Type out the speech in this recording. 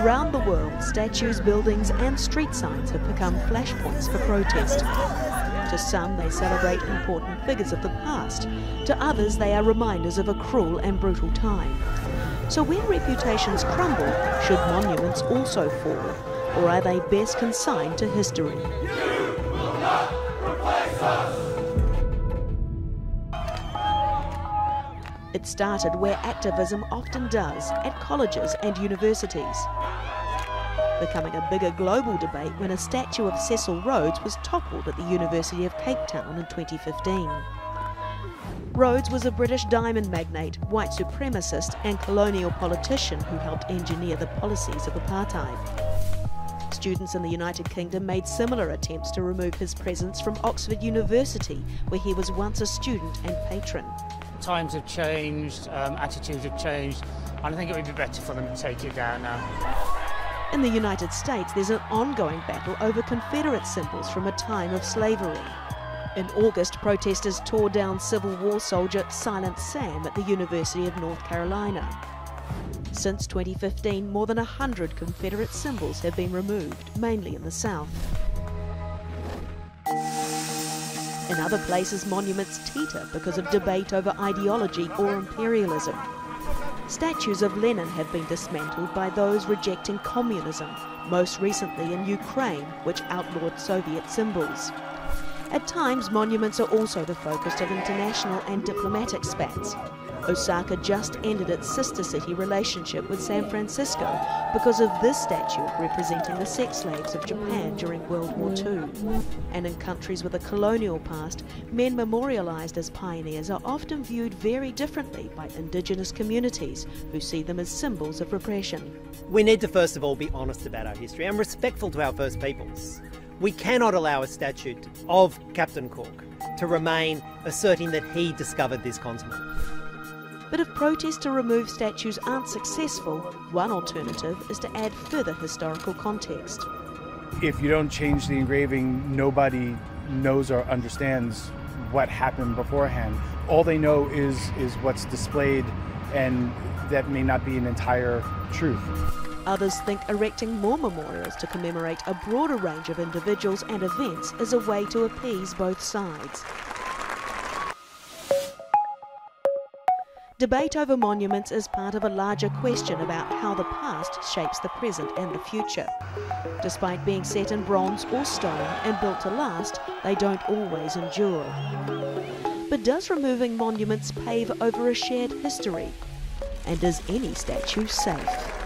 Around the world, statues, buildings and street signs have become flashpoints for protest. To some, they celebrate important figures of the past. To others, they are reminders of a cruel and brutal time. So when reputations crumble, should monuments also fall? Or are they best consigned to history? You will not replace us! It started where activism often does, at colleges and universities, becoming a bigger global debate when a statue of Cecil Rhodes was toppled at the University of Cape Town in 2015. Rhodes was a British diamond magnate, white supremacist and colonial politician who helped engineer the policies of apartheid. Students in the United Kingdom made similar attempts to remove his presence from Oxford University, where he was once a student and patron. Times have changed, attitudes have changed, and I think it would be better for them to take it down now. In the United States, there's an ongoing battle over Confederate symbols from a time of slavery. In August, protesters tore down Civil War soldier Silent Sam at the University of North Carolina. Since 2015, more than 100 Confederate symbols have been removed, mainly in the South. In other places, monuments teeter because of debate over ideology or imperialism. Statues of Lenin have been dismantled by those rejecting communism, most recently in Ukraine, which outlawed Soviet symbols. At times, monuments are also the focus of international and diplomatic spats. Osaka just ended its sister city relationship with San Francisco because of this statue representing the sex slaves of Japan during World War II. And in countries with a colonial past, men memorialised as pioneers are often viewed very differently by indigenous communities who see them as symbols of repression. We need to first of all be honest about our history and respectful to our First Peoples. We cannot allow a statue of Captain Cook to remain asserting that he discovered this continent. But if protests to remove statues aren't successful, one alternative is to add further historical context. If you don't change the engraving, nobody knows or understands what happened beforehand. All they know is what's displayed, and that may not be an entire truth. Others think erecting more memorials to commemorate a broader range of individuals and events is a way to appease both sides. Debate over monuments is part of a larger question about how the past shapes the present and the future. Despite being set in bronze or stone and built to last, they don't always endure. But does removing monuments pave over a shared history? And is any statue safe?